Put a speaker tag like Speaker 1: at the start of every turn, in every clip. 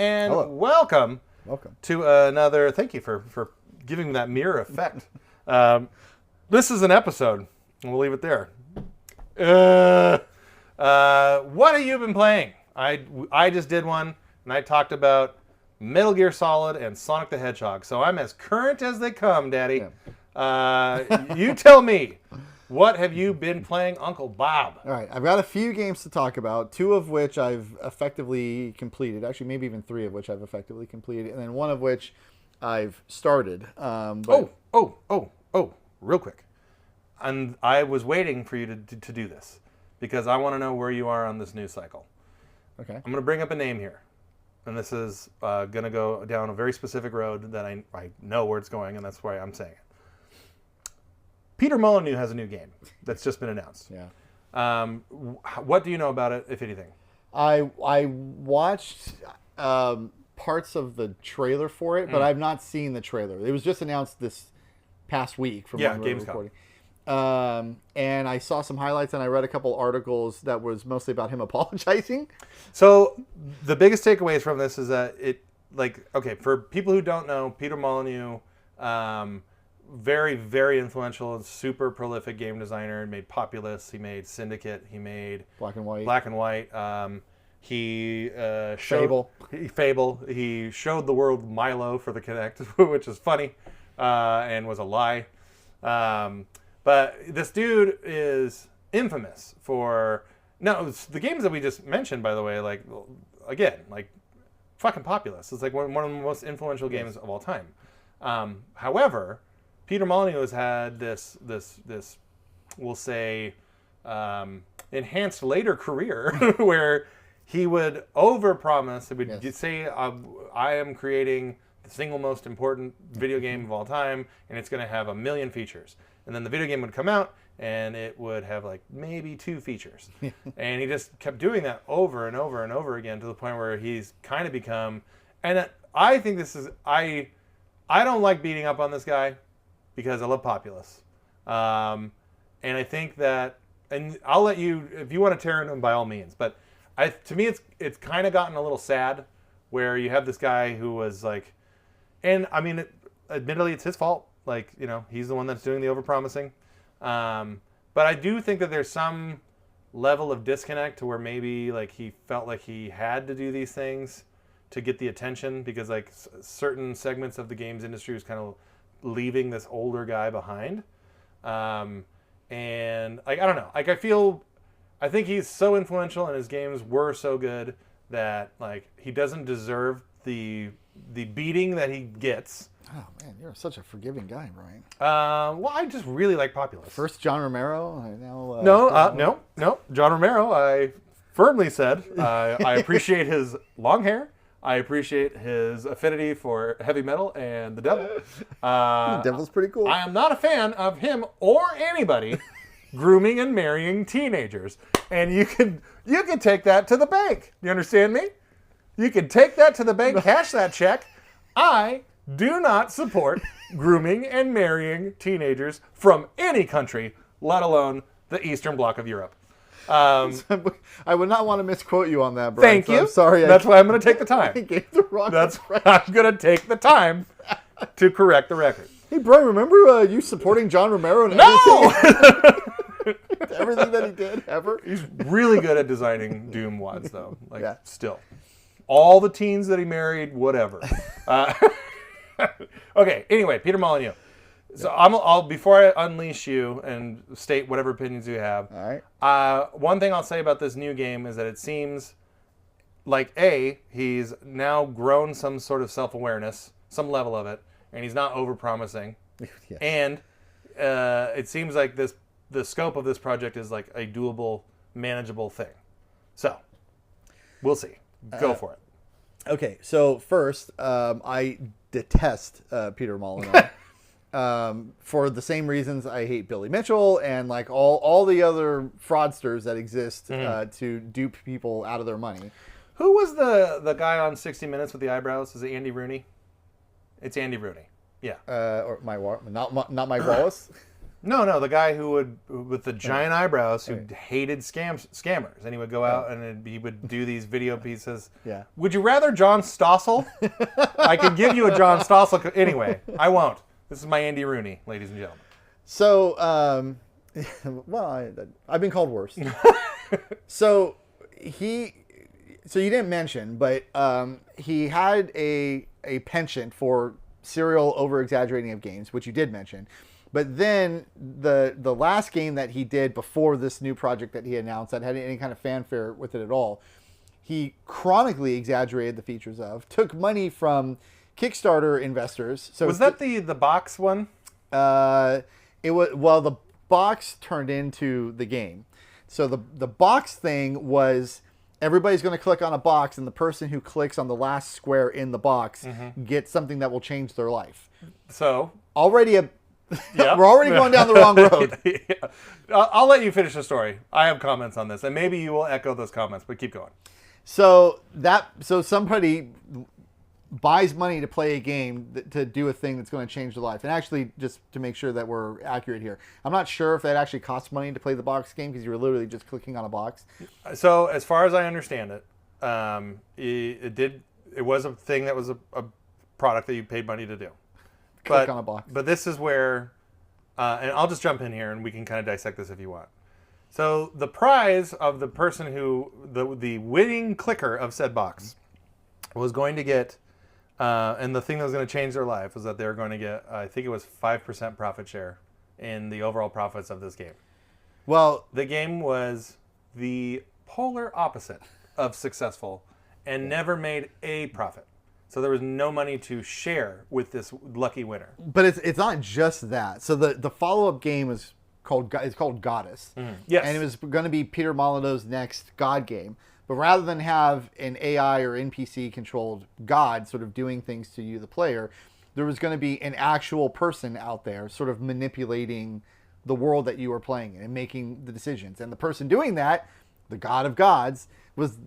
Speaker 1: and
Speaker 2: Hello.
Speaker 1: welcome to another. Thank you for giving me that mirror effect. This is an episode, and we'll leave it there. What have you been playing? I just did one, and I talked about Metal Gear Solid and Sonic the Hedgehog. So I'm as current as they come, Daddy. Yeah. You tell me, what have you been playing, Uncle Bob?
Speaker 2: All right, I've got a few games to talk about, two of which I've effectively completed. Actually, maybe even three of which I've effectively completed, and then one of which I've started.
Speaker 1: Real quick. And I was waiting for you to do this because I want to know where you are on this news cycle.
Speaker 2: Okay.
Speaker 1: I'm going to bring up a name here. And this is going to go down a very specific road that I know where it's going, and that's why I'm saying it. Peter Molyneux has a new game that's just been announced.
Speaker 2: Yeah.
Speaker 1: What do you know about it, if anything?
Speaker 2: I watched parts of the trailer for it, but I've not seen the trailer. It was just announced this past week from when we were recording. And I saw some highlights, and I read a couple articles that was mostly about him apologizing.
Speaker 1: So the biggest takeaways from this is that for people who don't know, Peter Molyneux, very, very influential, super prolific game designer. He made Populous, he made Syndicate, he made
Speaker 2: Black and White.
Speaker 1: He
Speaker 2: Fable.
Speaker 1: He showed the world Milo for the Kinect, which is funny and was a lie. But this dude is infamous for... No, the games that we just mentioned, by the way, fucking Populous. It's like one of the most influential games of all time. However, Peter Molyneux has had this we'll say, enhanced later career where he would overpromise. He would say, I am creating the single most important video game of all time, and it's going to have 1 million features. And then the video game would come out, and it would have maybe 2 features. And he just kept doing that over and over and over again to the point where he's kind of become... And I think this is... I don't like beating up on this guy because I love Populous. And I think that... And I'll let you... If you want to tear into him, by all means. But to me, it's kind of gotten a little sad where you have this guy who was like... And, I mean, admittedly, it's his fault. He's the one that's doing the overpromising. But I do think that there's some level of disconnect to where maybe he felt like he had to do these things to get the attention because certain segments of the games industry was kind of leaving this older guy behind. And I don't know. I think he's so influential and his games were so good that he doesn't deserve the beating that he gets.
Speaker 2: Oh, man, you're such a forgiving guy, Brian.
Speaker 1: Well, I just really like Populous.
Speaker 2: First, John Romero.
Speaker 1: No. John Romero, I firmly said I appreciate his long hair. I appreciate his affinity for heavy metal and the devil.
Speaker 2: The devil's pretty cool.
Speaker 1: I am not a fan of him or anybody grooming and marrying teenagers. And you can take that to the bank. You understand me? You can take that to the bank, cash that check. I do not support grooming and marrying teenagers from any country, let alone the Eastern Bloc of Europe.
Speaker 2: I would not want to misquote you on that, Brian.
Speaker 1: Thank you.
Speaker 2: I'm sorry.
Speaker 1: That's why I'm going to take the time.
Speaker 2: I gave the wrong
Speaker 1: That's why I'm going to take the time to correct the record.
Speaker 2: Hey, Brian, remember you supporting John Romero and everything that he did ever?
Speaker 1: He's really good at designing Doom wads, though. Still. All the teens that he married, whatever. Okay, anyway, Peter Molyneux. So I'll before I unleash you and state whatever opinions you have.
Speaker 2: All right.
Speaker 1: One thing I'll say about this new game is that it seems like he's now grown some sort of self-awareness, some level of it, and he's not over-promising.
Speaker 2: Yes.
Speaker 1: And it seems like the scope of this project is a doable, manageable thing. So we'll see. Go for it.
Speaker 2: Okay, so first, I detest Peter Molyneux for the same reasons I hate Billy Mitchell and all the other fraudsters that exist to dupe people out of their money.
Speaker 1: Who was the guy on 60 Minutes with the eyebrows? Is it Andy Rooney? It's Andy Rooney. Yeah.
Speaker 2: Or not Mike Wallace.
Speaker 1: No, the guy with the giant eyebrows who hated scammers, and he would go out and he would do these video pieces.
Speaker 2: Yeah.
Speaker 1: Would you rather John Stossel? I could give you a John Stossel. Anyway, I won't. This is my Andy Rooney, ladies and gentlemen.
Speaker 2: So, well, I've been called worse. So you didn't mention, but he had a penchant for serial over-exaggerating of games, which you did mention. But then the last game that he did before this new project that he announced that had any kind of fanfare with it at all, he chronically exaggerated the features of, took money from Kickstarter investors. So
Speaker 1: was that the box one?
Speaker 2: It was, well, the box turned into the game. So the box thing was everybody's going to click on a box, and the person who clicks on the last square in the box gets something that will change their life.
Speaker 1: So
Speaker 2: already we're already going down the wrong road.
Speaker 1: Yeah. I'll let you finish the story. I have comments on this, and maybe you will echo those comments, but keep going.
Speaker 2: So somebody buys money to play a game to do a thing that's going to change their life. And actually, just to make sure that we're accurate here, I'm not sure if that actually costs money to play the box game because you were literally just clicking on a box.
Speaker 1: So as far as I understand it, it was a thing that was a product that you paid money to do.
Speaker 2: Click on a box.
Speaker 1: But this is where, and I'll just jump in here and we can kind of dissect this if you want. So the prize of the person who, the winning clicker of said box was going to get, and the thing that was going to change their life was that they were going to get, I think it was 5% profit share in the overall profits of this game.
Speaker 2: Well,
Speaker 1: the game was the polar opposite of successful and never made a profit. So there was no money to share with this lucky winner.
Speaker 2: But it's not just that. So the follow-up game is called Goddess.
Speaker 1: Yes.
Speaker 2: And it was going to be Peter Molyneux's next God game. But rather than have an AI or NPC-controlled God sort of doing things to you, the player, there was going to be an actual person out there sort of manipulating the world that you were playing in and making the decisions. And the person doing that, the God of Gods, was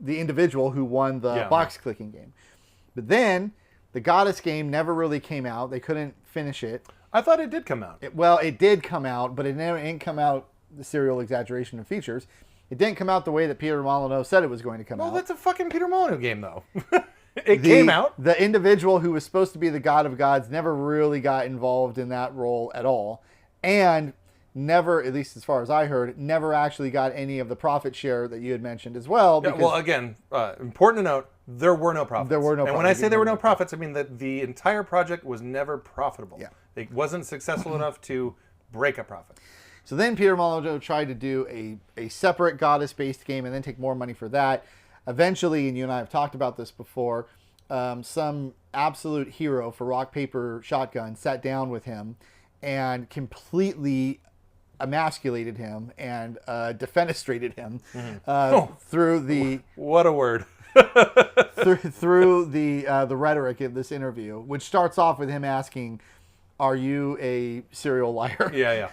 Speaker 2: the individual who won the box-clicking game. But then the Goddess game never really came out. They couldn't finish it.
Speaker 1: I thought it did come out.
Speaker 2: It did come out, but it didn't come out the serial exaggeration of features. It didn't come out the way that Peter Molyneux said it was going to come out.
Speaker 1: Well, that's a fucking Peter Molyneux game, though. It came out.
Speaker 2: The individual who was supposed to be the God of Gods never really got involved in that role at all. And never, at least as far as I heard, never actually got any of the profit share that you had mentioned as well.
Speaker 1: Yeah, well, again, important to note, there were no profits.
Speaker 2: There were no profits.
Speaker 1: And when I say there were no profits, I mean that the entire project was never profitable.
Speaker 2: Yeah.
Speaker 1: It wasn't successful enough to break a profit.
Speaker 2: So then Peter Molyneux tried to do a separate Goddess-based game and then take more money for that. Eventually, and you and I have talked about this before, some absolute hero for Rock, Paper, Shotgun sat down with him and completely emasculated him and defenestrated him through the...
Speaker 1: What a word.
Speaker 2: through the rhetoric of this interview, which starts off with him asking, "Are you a serial liar?"
Speaker 1: Yeah.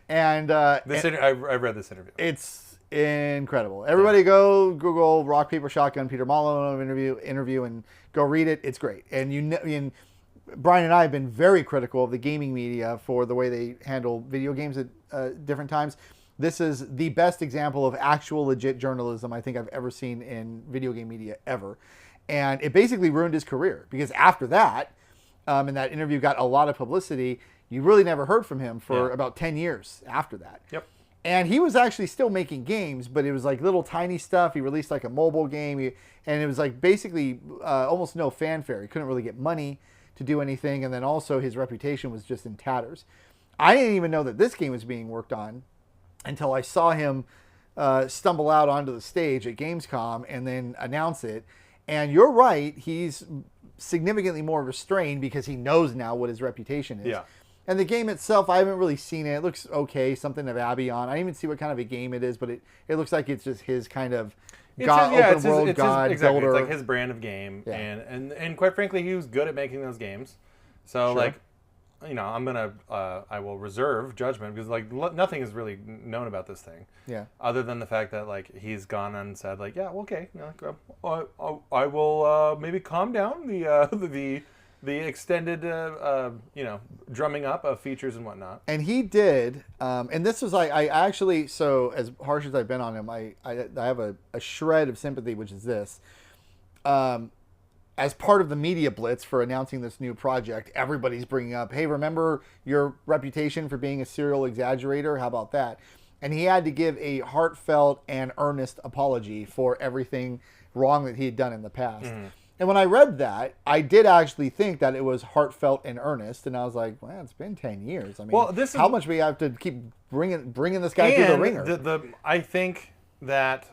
Speaker 2: And
Speaker 1: I read this interview.
Speaker 2: It's incredible. Everybody go Google Rock, Paper, Shotgun Peter Molyneux interview and go read it. It's great. And Brian and I have been very critical of the gaming media for the way they handle video games at different times. This is the best example of actual legit journalism I think I've ever seen in video game media ever. And it basically ruined his career because after that, and that interview got a lot of publicity, you really never heard from him for about 10 years after that.
Speaker 1: Yep.
Speaker 2: And he was actually still making games, but it was like little tiny stuff. He released like a mobile game, and it was like basically almost no fanfare. He couldn't really get money to do anything, and then also his reputation was just in tatters. I didn't even know that this game was being worked on until I saw him stumble out onto the stage at Gamescom and then announce it. And you're right, he's significantly more restrained because he knows now what his reputation is.
Speaker 1: Yeah.
Speaker 2: And the game itself, I haven't really seen it. It looks okay, something of Abby on. I didn't even see what kind of a game it is, but it looks like it's just his kind of open world God
Speaker 1: exactly.
Speaker 2: builder.
Speaker 1: It's like his brand of game.
Speaker 2: Yeah.
Speaker 1: And quite frankly, he was good at making those games. So I will reserve judgment because nothing is really known about this thing.
Speaker 2: Yeah.
Speaker 1: Other than the fact that he's gone and said I will maybe calm down the the extended, drumming up of features and whatnot.
Speaker 2: And he did, and this was I actually, so as harsh as I've been on him, I have a shred of sympathy, which is this. As part of the media blitz for announcing this new project, everybody's bringing up, hey, remember your reputation for being a serial exaggerator? How about that? And he had to give a heartfelt and earnest apology for everything wrong that he had done in the past. Mm-hmm. And when I read that, I did actually think that it was heartfelt and earnest. And I was like, well, it's been 10 years. I mean, how much we have to keep bringing this guy through the ringer?
Speaker 1: I think that...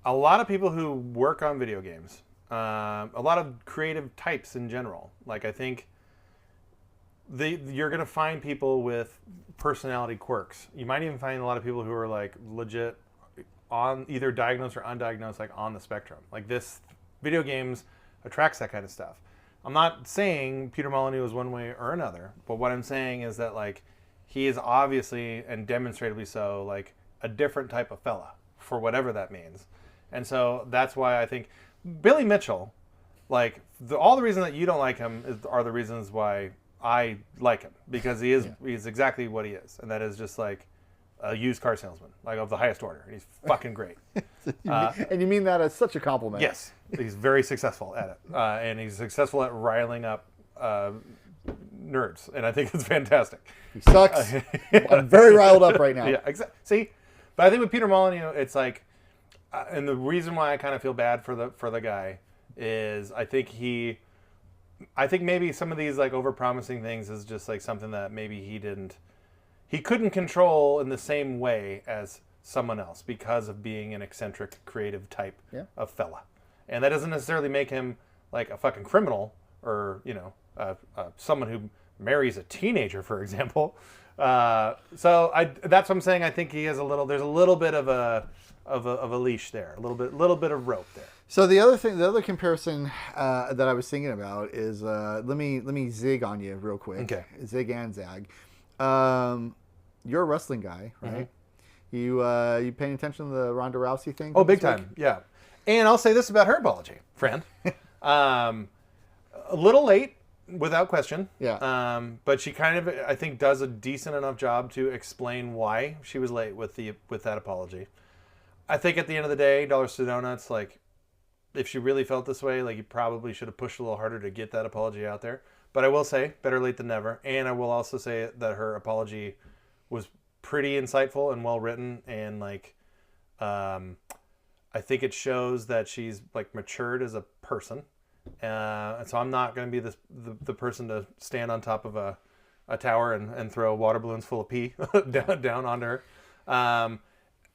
Speaker 1: a lot of people who work on video games, a lot of creative types in general, like I think you're going to find people with personality quirks. You might even find a lot of people who are like legit on either diagnosed or undiagnosed, like on the spectrum. Like this video games attracts that kind of stuff. I'm not saying Peter Molyneux is one way or another, but what I'm saying is that like he is obviously and demonstrably so like a different type of fella, for whatever that means. And so that's why I think Billy Mitchell, like all the reasons that you don't like him are the reasons why I like him, because he's exactly what he is, and that is just like a used car salesman, like of the highest order, and he's fucking great.
Speaker 2: And you mean that as such a compliment?
Speaker 1: Yes, he's very successful at it, and he's successful at riling up nerds, and I think it's fantastic.
Speaker 2: He sucks. I'm very riled up right now.
Speaker 1: Yeah, exactly. See, but I think with Peter Molyneux, it's like. And the reason why I kind of feel bad for the guy is I think maybe some of these like over-promising things is just like something that maybe he couldn't control in the same way as someone else because of being an eccentric creative type of fella. And that doesn't necessarily make him like a fucking criminal or, someone who marries a teenager, for example. That's what I'm saying. I think there's a little bit of a leash there, a little bit of rope there.
Speaker 2: So the other comparison that I was thinking about is let me zig on you real quick.
Speaker 1: Okay.
Speaker 2: Zig and zag. You're a wrestling guy, right? Mm-hmm. You paying attention to the Ronda Rousey thing?
Speaker 1: Oh, big time. Yeah. And I'll say this about her apology, friend. A little late, without question.
Speaker 2: Yeah.
Speaker 1: But she kind of, I think, does a decent enough job to explain why she was late with that apology. I think at the end of the day, dollars to donuts, like, if she really felt this way, like, you probably should have pushed a little harder to get that apology out there. But I will say, better late than never. And I will also say that her apology was pretty insightful and well written. And, like, I think it shows that she's, like, matured as a person. And so I'm not going to be the person to stand on top of a tower and throw water balloons full of pee down onto her.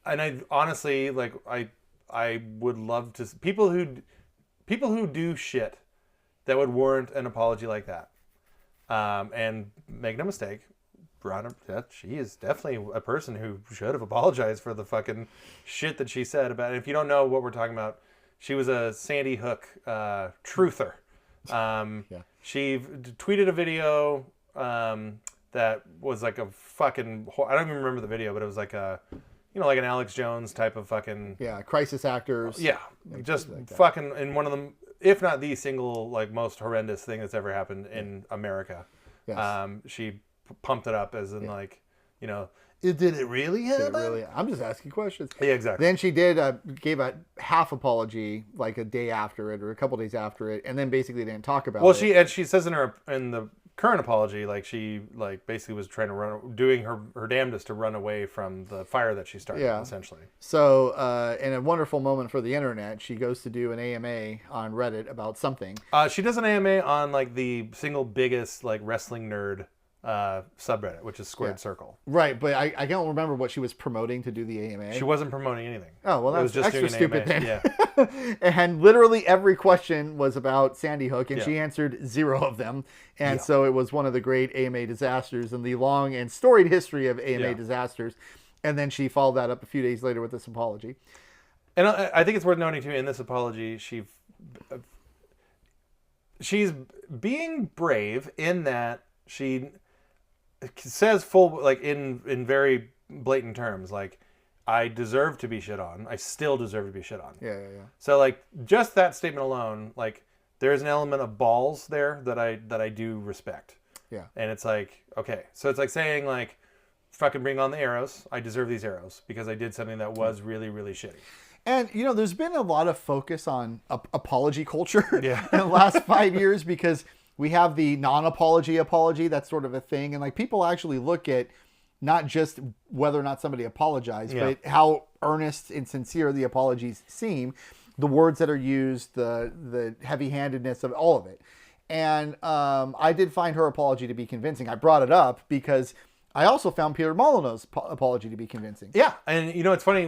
Speaker 1: And I honestly, like, I would love to people who do shit that would warrant an apology like that. And make no mistake, she is definitely a person who should have apologized for the fucking shit that she said about it. If you don't know what we're talking about, she was a Sandy Hook truther. She tweeted a video that was like a fucking, I don't even remember the video, but it was like a, like an Alex Jones type of fucking...
Speaker 2: Yeah, crisis actors.
Speaker 1: Yeah, just like fucking in one of them, if not the single, like, most horrendous thing that's ever happened in America.
Speaker 2: Yes.
Speaker 1: She pumped it up as in, like, did it really happen?
Speaker 2: I'm just asking questions.
Speaker 1: Yeah, exactly.
Speaker 2: Then she gave a half apology, like a day after it or a couple days after it, and then basically didn't talk about it.
Speaker 1: Well, she says in the current apology, like, she basically was trying to doing her damnedest to run away from the fire that she started, essentially.
Speaker 2: So in a wonderful moment for the internet, she goes to do an AMA on Reddit about something.
Speaker 1: She does an AMA on, like, the single biggest, like, wrestling nerd subreddit, which is Squared Circle.
Speaker 2: Right, but I don't remember what she was promoting to do the AMA.
Speaker 1: She wasn't promoting anything.
Speaker 2: Oh, well, that was just extra stupid then.
Speaker 1: Yeah.
Speaker 2: And literally every question was about Sandy Hook, and she answered 0 of them. And so it was one of the great AMA disasters in the long and storied history of AMA disasters. And then she followed that up a few days later with this apology.
Speaker 1: And I think it's worth noting, too, in this apology, she's being brave in that she says in very blatant terms, like, I deserve to be shit on. I still deserve to be shit on.
Speaker 2: Yeah.
Speaker 1: So, like, just that statement alone, like, there's an element of balls there that I do respect.
Speaker 2: Yeah.
Speaker 1: And it's like, okay, so it's like saying like, fucking bring on the arrows. I deserve these arrows because I did something that was really, really shitty.
Speaker 2: And, there's been a lot of focus on apology culture
Speaker 1: in
Speaker 2: the last 5 years because we have the non-apology apology. That's sort of a thing. And like people actually look at not just whether or not somebody apologized, but how earnest and sincere the apologies seem, the words that are used, the heavy-handedness of all of it. And I did find her apology to be convincing. I brought it up because I also found Peter Molyneux's apology to be convincing.
Speaker 1: Yeah. And, it's funny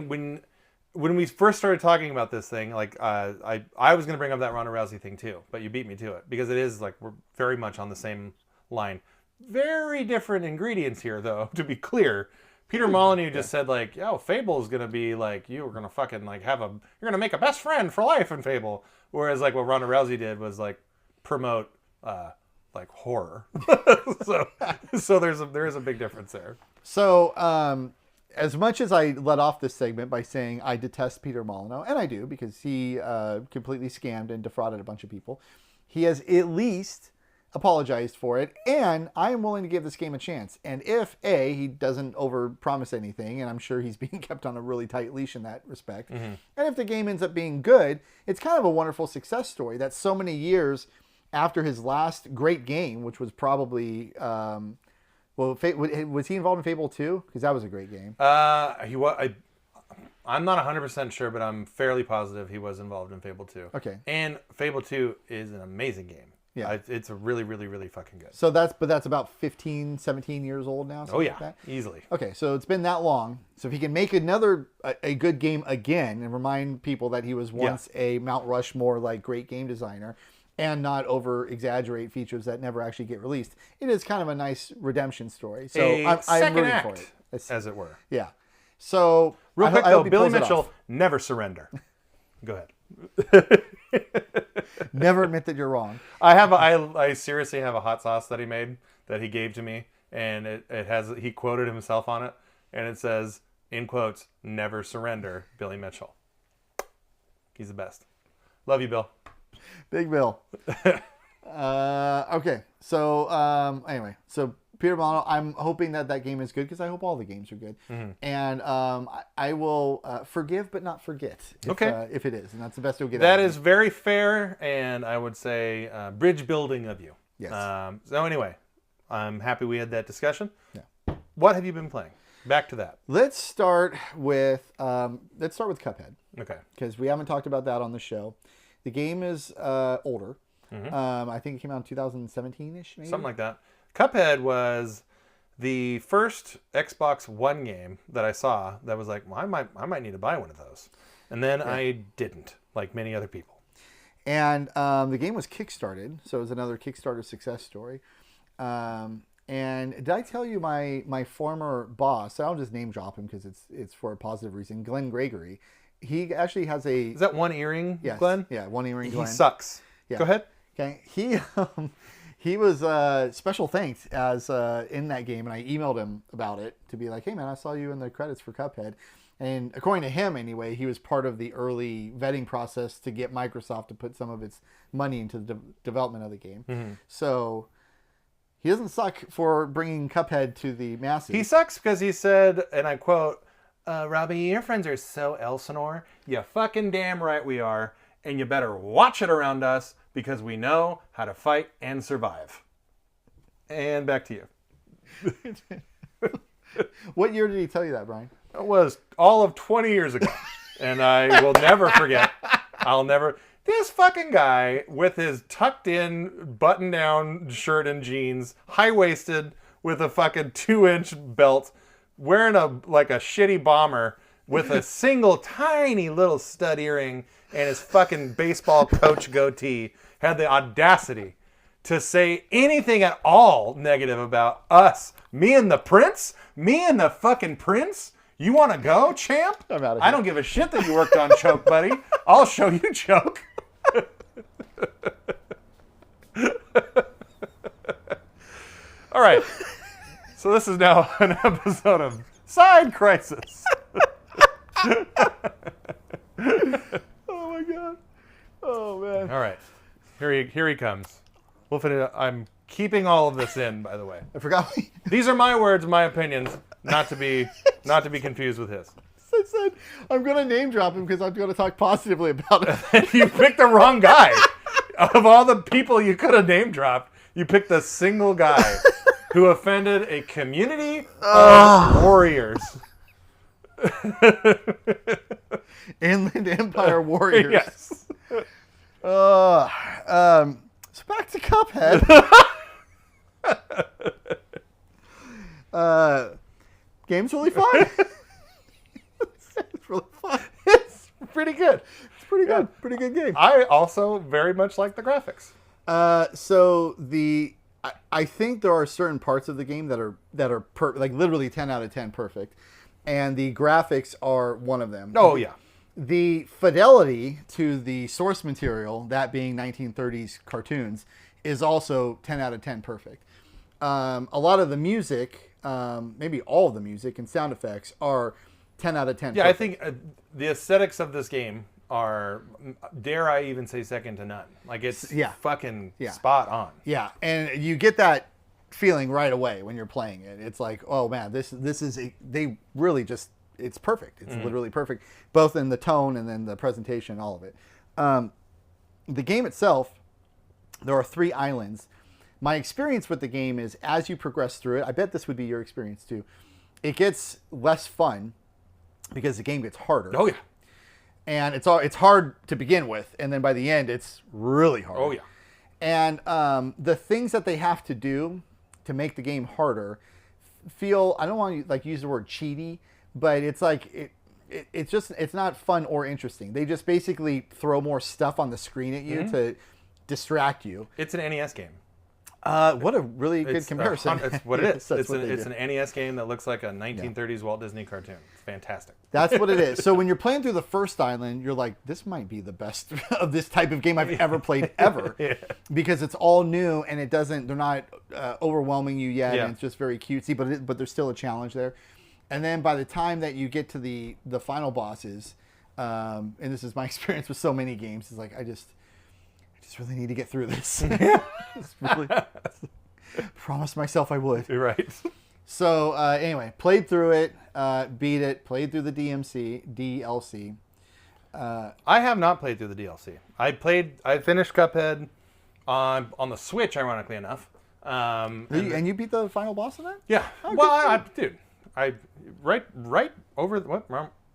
Speaker 1: when we first started talking about this thing, like I was going to bring up that Ronda Rousey thing too, but you beat me to it because it is like we're very much on the same line. Very different ingredients here, though. To be clear, Peter Molyneux just said like, "Yo, Fable is going to be like you were going to fucking like you're going to make a best friend for life in Fable," whereas like what Ronda Rousey did was like promote like horror. so there is a big difference there.
Speaker 2: So. As much as I let off this segment by saying I detest Peter Molyneux, and I do because he completely scammed and defrauded a bunch of people, he has at least apologized for it, and I am willing to give this game a chance. And if he doesn't overpromise anything, and I'm sure he's being kept on a really tight leash in that respect, and if the game ends up being good, it's kind of a wonderful success story that so many years after his last great game, which was probably... Well, was he involved in Fable 2? Because that was a great game.
Speaker 1: He was. I'm not 100% sure, but I'm fairly positive he was involved in Fable 2.
Speaker 2: Okay.
Speaker 1: And Fable 2 is an amazing game.
Speaker 2: Yeah.
Speaker 1: It's a really, really, really fucking good.
Speaker 2: So that's about 15, 17 years old now?
Speaker 1: Oh, yeah.
Speaker 2: Like that?
Speaker 1: Easily.
Speaker 2: Okay, so it's been that long. So if he can make a good game again and remind people that he was once a Mount Rushmore like great game designer, and not over-exaggerate features that never actually get released. It is kind of a nice redemption story. So I'm rooting for it.
Speaker 1: As it were.
Speaker 2: Yeah. So,
Speaker 1: real quick though, Billy Mitchell, never surrender. Go ahead.
Speaker 2: Never admit that you're wrong.
Speaker 1: I seriously have a hot sauce that he made that he gave to me, and he quoted himself on it, and it says, in quotes, "Never surrender, Billy Mitchell." He's the best. Love you, Bill.
Speaker 2: Big Bill. Okay. So, anyway. So, Peter Molyneux, I'm hoping that game is good because I hope all the games are good. Mm-hmm. And I will forgive but not forget if it is. And that's the best you'll get.
Speaker 1: That is very fair, and I would say bridge building of you.
Speaker 2: Yes.
Speaker 1: So, anyway, I'm happy we had that discussion.
Speaker 2: Yeah.
Speaker 1: What have you been playing? Back to that.
Speaker 2: Let's start with Cuphead.
Speaker 1: Okay.
Speaker 2: Because we haven't talked about that on the show. The game is older. Mm-hmm. I think it came out in 2017-ish, maybe?
Speaker 1: Something like that. Cuphead was the first Xbox One game that I saw that was like, well, I might need to buy one of those. And then I didn't, like many other people.
Speaker 2: And the game was Kickstarted, so it was another Kickstarter success story. And did I tell you my former boss, I'll just name drop him because it's for a positive reason, Glenn Gregory. He actually has a...
Speaker 1: Is that One Earring,
Speaker 2: yes,
Speaker 1: Glenn?
Speaker 2: Yeah, One Earring Glenn.
Speaker 1: He sucks.
Speaker 2: Yeah.
Speaker 1: Go ahead.
Speaker 2: Okay. He was special thanks as in that game, and I emailed him about it to be like, hey, man, I saw you in the credits for Cuphead. And according to him, anyway, he was part of the early vetting process to get Microsoft to put some of its money into the development of the game. Mm-hmm. So... he doesn't suck for bringing Cuphead to the masses.
Speaker 1: He sucks because he said, and I quote, Robby, your friends are so Elsinore. You fucking damn right we are. And you better watch it around us because we know how to fight and survive. And back to you.
Speaker 2: What year did he tell you that, Brian?
Speaker 1: It was all of 20 years ago. And I will never forget. This fucking guy with his tucked in button down shirt and jeans, high-waisted with a fucking 2-inch belt, wearing a shitty bomber with a single tiny little stud earring and his fucking baseball coach goatee, had the audacity to say anything at all negative about us. Me and the prince? Me and the fucking prince? You want to go, champ?
Speaker 2: I'm out of here.
Speaker 1: I don't give a shit that you worked on Choke, buddy. I'll show you Choke. All right. So this is now an episode of Side Crisis.
Speaker 2: Oh my god. Oh man.
Speaker 1: All right. Here he comes. I'm keeping all of this in, by the way.
Speaker 2: I forgot.
Speaker 1: These are my words, my opinions, not to be confused with his.
Speaker 2: I said I'm going to name drop him because I'm going to talk positively about it.
Speaker 1: You picked the wrong guy. Of all the people you could have name dropped, you picked the single guy who offended a community of warriors.
Speaker 2: Inland Empire warriors.
Speaker 1: Yes.
Speaker 2: So back to Cuphead. Game's really fun. It's really fun.
Speaker 1: It's pretty good.
Speaker 2: It's pretty good. Pretty good game.
Speaker 1: I also very much like the graphics.
Speaker 2: I think there are certain parts of the game that are like literally 10 out of 10 perfect, and the graphics are one of them.
Speaker 1: Oh yeah.
Speaker 2: The fidelity to the source material, that being 1930s cartoons, is also 10 out of 10 perfect. A lot of the music, maybe all of the music and sound effects are 10 out of 10
Speaker 1: Yeah,
Speaker 2: perfect.
Speaker 1: I think the aesthetics of this game are, dare I even say, second to none. Like, it's fucking spot on.
Speaker 2: Yeah, and you get that feeling right away when you're playing it. It's like, oh man, this is they really just, it's perfect. It's literally perfect, both in the tone and then the presentation, all of it. The game itself, there are 3 islands. My experience with the game is, as you progress through it, I bet this would be your experience too, it gets less fun because the game gets harder.
Speaker 1: Oh yeah.
Speaker 2: And it's hard to begin with, and then by the end, it's really hard.
Speaker 1: Oh yeah. And
Speaker 2: the things that they have to do to make the game harder feel, I don't want to like use the word cheaty, but it's like it's not fun or interesting. They just basically throw more stuff on the screen at you to distract you.
Speaker 1: It's an NES game.
Speaker 2: What a really good comparison.
Speaker 1: It's what it is. It's an NES game that looks like a 1930s Walt Disney cartoon. It's fantastic.
Speaker 2: That's what it is. So when you're playing through the first island, you're like, this might be the best of this type of game I've ever played ever. Because it's all new and they're not overwhelming you yet. And it's just very cutesy, but there's still a challenge there. And then by the time that you get to the final bosses, and this is my experience with so many games, it's like, I just really need to get through this. Really, promised myself I would.
Speaker 1: You're right.
Speaker 2: So anyway, played through it, beat it, played through the DLC.
Speaker 1: I have not played through the DLC. I finished Cuphead on the Switch, ironically enough.
Speaker 2: And you beat the final boss of that?
Speaker 1: Yeah.
Speaker 2: Oh,
Speaker 1: well,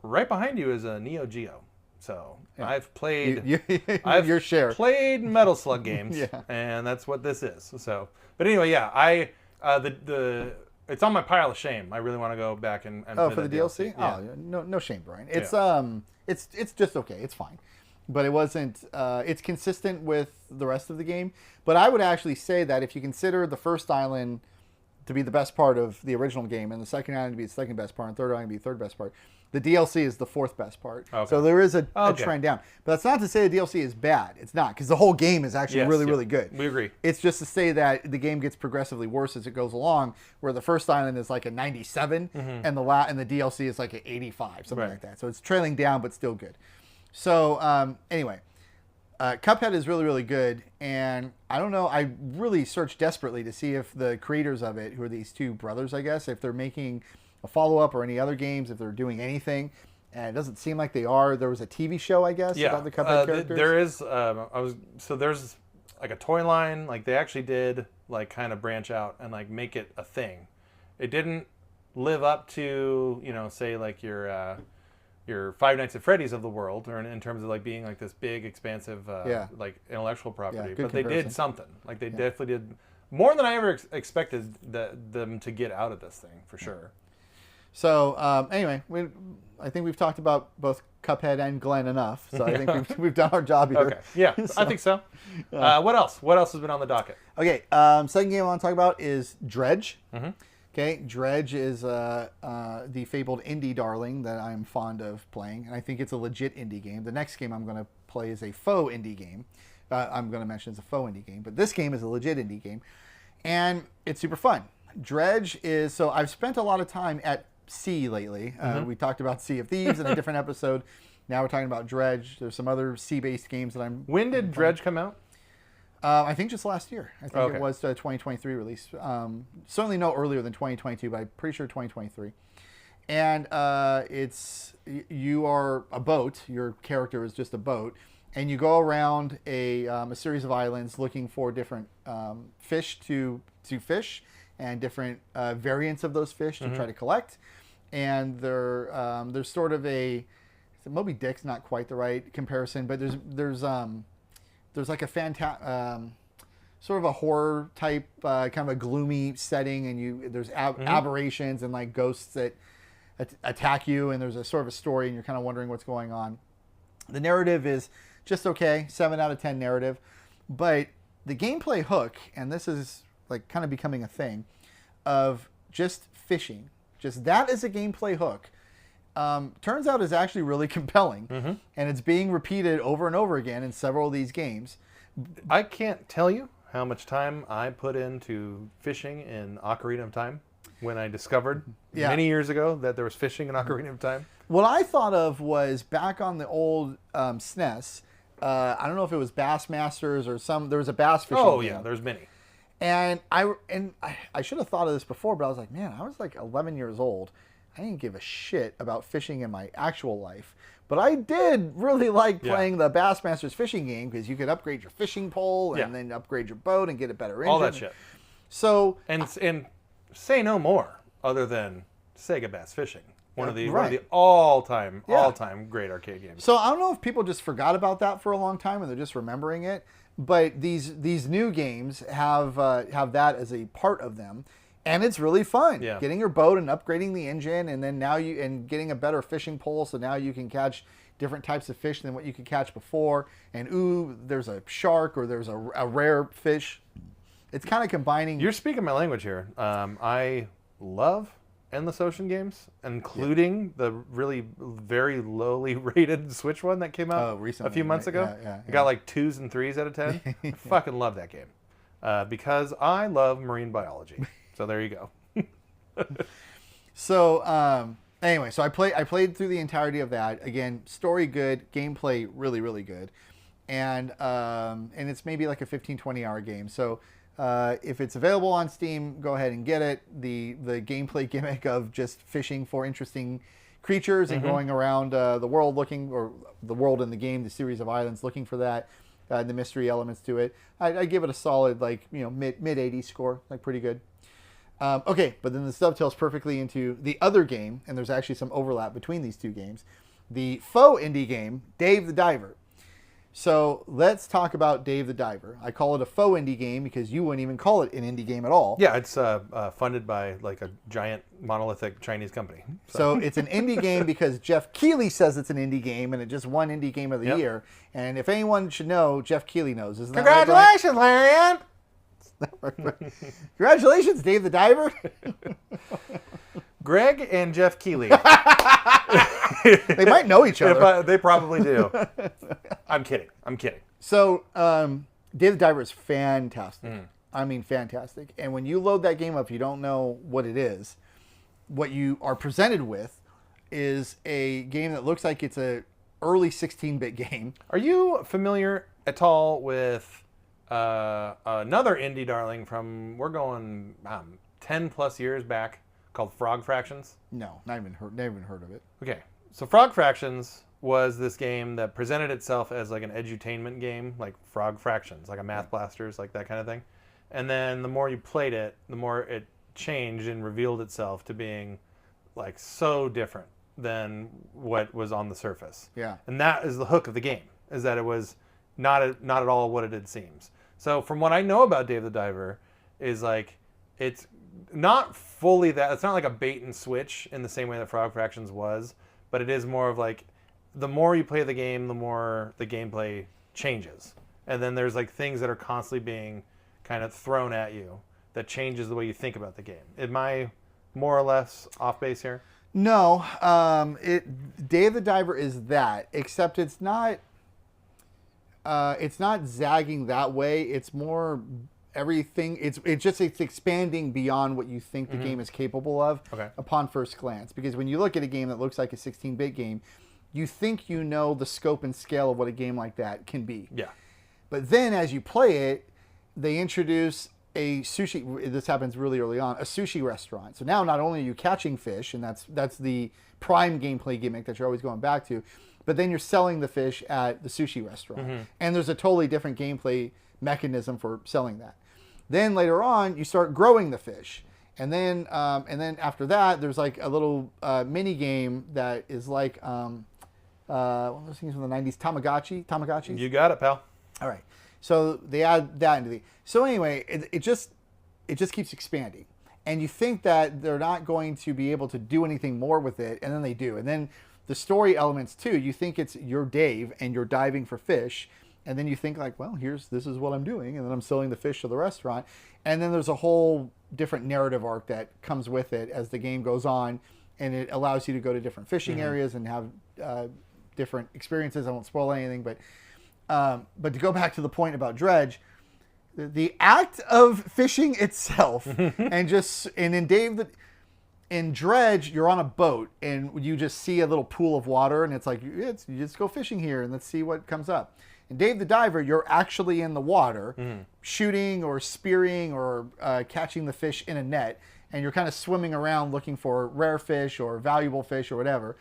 Speaker 1: right behind you is a Neo Geo. So I've played
Speaker 2: your share.
Speaker 1: Played Metal Slug games, and that's what this is. So, but anyway, yeah, it's on my pile of shame. I really want to go back and play
Speaker 2: for the DLC.
Speaker 1: Yeah.
Speaker 2: Oh, no shame, Brian. It's it's just okay. It's fine, but it wasn't. It's consistent with the rest of the game. But I would actually say that if you consider the first island to be the best part of the original game, and the second island to be the second best part, and third island to be the third best part, the DLC is the fourth best part. Okay. So there is a trend down. But that's not to say the DLC is bad. It's not, because the whole game is actually really good.
Speaker 1: We agree.
Speaker 2: It's just to say that the game gets progressively worse as it goes along, where the first island is like a 97, and the DLC is like an 85, something like that. So it's trailing down, but still good. So anyway, Cuphead is really good, and I don't know, I really searched desperately to see if the creators of it, who are these two brothers, I guess, if they're making a follow-up or any other games, if they're doing anything, and it doesn't seem like they are. There was a TV show, I guess, about the Cuphead characters.
Speaker 1: There is, there's like a toy line, like they actually did like kind of branch out and like make it a thing. It didn't live up to, say like your Five Nights at Freddy's of the world, or in terms of like being like this big, expansive, like intellectual property. But they did something. Like they definitely did more than I ever expected them to get out of this thing, for sure.
Speaker 2: So anyway, I think we've talked about both Cuphead and Glenn enough. So I think we've done our job here.
Speaker 1: Okay. Yeah, so, I think so. What else? What else has been on the docket?
Speaker 2: Okay. Second game I want to talk about is Dredge. Okay, Dredge is the fabled indie darling that I'm fond of playing, and I think it's a legit indie game. The next game I'm going to play is a faux indie game. I'm going to mention it's a faux indie game, but this game is a legit indie game, and it's super fun. Dredge is, so I've spent a lot of time at sea lately. We talked about Sea of Thieves in a different episode. Now we're talking about Dredge. There's some other sea-based games that I'm...
Speaker 1: When did Dredge come out?
Speaker 2: I think just last year. I think
Speaker 1: Okay.
Speaker 2: it was 2023 release. Certainly no earlier than 2022, but I'm pretty sure 2023. And you are a boat. Your character is just a boat, and you go around a series of islands looking for different fish to fish, and different variants of those fish to try to collect. And there's sort of Moby Dick's not quite the right comparison, but there's like a sort of a horror type kind of a gloomy setting, and there's aberrations and like ghosts that attack you, and there's a sort of a story, and you're kind of wondering what's going on. The narrative is just okay, 7 out of 10 narrative, but the gameplay hook, and this is like kind of becoming a thing, of just fishing, just that as a gameplay hook, turns out is actually really compelling, and it's being repeated over and over again in several of these games.
Speaker 1: I can't tell you how much time I put into fishing in Ocarina of Time when I discovered many years ago that there was fishing in Ocarina of Time.
Speaker 2: What I thought of was back on the old SNES, I don't know if it was Bassmasters or there was a bass fishing game.
Speaker 1: Yeah, there's many.
Speaker 2: And I should have thought of this before, but I was like, man, I was like 11 years old. I didn't give a shit about fishing in my actual life. But I did really like playing the Bassmasters fishing game because you could upgrade your fishing pole and then upgrade your boat and get a better engine.
Speaker 1: All that shit.
Speaker 2: So
Speaker 1: and say no more other than Sega Bass Fishing. One of the all-time great arcade games.
Speaker 2: So I don't know if people just forgot about that for a long time and they're just remembering it. But these new games have that as a part of them, and it's really fun.
Speaker 1: Yeah.
Speaker 2: Getting your boat and upgrading the engine, and then getting a better fishing pole, so now you can catch different types of fish than what you could catch before. And there's a shark or there's a rare fish. It's kind of combining.
Speaker 1: You're speaking my language here. I love Endless Ocean games, including the really very lowly rated Switch one that came out
Speaker 2: recently,
Speaker 1: a few months ago. It got like 2s and 3s out of 10. I fucking love that game because I love marine biology. So there you go.
Speaker 2: So anyway, so I played through the entirety of that. Again, story good, gameplay really, really good, and it's maybe like a 15-20 hour game. So if it's available on Steam, go ahead and get it. The gameplay gimmick of just fishing for interesting creatures and going around the world or the world in the game, the series of islands looking for that, the mystery elements to it. I give it a solid mid 80s score, like pretty good. Okay, but then this dovetails perfectly into the other game, and there's actually some overlap between these two games. The faux indie game, Dave the Diver. So let's talk about Dave the Diver. I call it a faux indie game because you wouldn't even call it an indie game at all.
Speaker 1: Yeah, it's funded by like a giant monolithic Chinese company.
Speaker 2: So it's an indie game because Jeff Keighley says it's an indie game, and it just won indie game of the year. And if anyone should know, Jeff Keighley knows. Isn't that right, Brian?
Speaker 1: Congratulations, Larian!
Speaker 2: Congratulations, Dave the Diver.
Speaker 1: Greg and Jeff Keighley.
Speaker 2: They might know each other.
Speaker 1: They probably do. I'm kidding.
Speaker 2: So, Dave the Diver is fantastic. I mean, fantastic. And when you load that game up, you don't know what it is. What you are presented with is a game that looks like it's a early 16-bit game.
Speaker 1: Are you familiar at all with another indie darling from, we're going 10 plus years back, called Frog Fractions?
Speaker 2: No, never even heard of it.
Speaker 1: Okay, so Frog Fractions was this game that presented itself as like an edutainment game, like Frog Fractions, like a Math Blasters, like that kind of thing. And then the more you played it, the more it changed and revealed itself to being like so different than what was on the surface.
Speaker 2: Yeah.
Speaker 1: And that is the hook of the game, is that it was not at all what it seems. So from what I know about Dave the Diver is like, it's not fully that. It's not like a bait and switch in the same way that Frog Fractions was, but it is more of like, the more you play the game, the more the gameplay changes. And then there's like things that are constantly being kind of thrown at you that changes the way you think about the game. Am I more or less off base here?
Speaker 2: No. Dave the Diver is that, except it's not zagging that way. It's more everything. It's expanding beyond what you think the game is capable of upon first glance. Because when you look at a game that looks like a 16-bit game, you think you know the scope and scale of what a game like that can be.
Speaker 1: Yeah.
Speaker 2: But then as you play it, they introduce a sushi. This happens really early on. A sushi restaurant. So now not only are you catching fish, and that's the prime gameplay gimmick that you're always going back to, but then you're selling the fish at the sushi restaurant, and there's a totally different gameplay mechanism for selling that. Then later on, you start growing the fish, and then after that, there's like a little mini game that is like one of those things from the '90s, Tamagotchi.
Speaker 1: You got it, pal.
Speaker 2: All right. So they add that into the. So anyway, it just keeps expanding, and you think that they're not going to be able to do anything more with it, and then they do, and then the story elements too. You think you're Dave and you're diving for fish, and then you think like, well, this is what I'm doing, and then I'm selling the fish to the restaurant, and then there's a whole different narrative arc that comes with it as the game goes on, and it allows you to go to different fishing areas and have different experiences. I won't spoil anything, but to go back to the point about Dredge, the act of fishing itself, in Dredge, you're on a boat and you just see a little pool of water, and it's like you just go fishing here and let's see what comes up. In Dave the Diver, you're actually in the water, shooting or spearing or catching the fish in a net, and you're kind of swimming around looking for rare fish or valuable fish or whatever,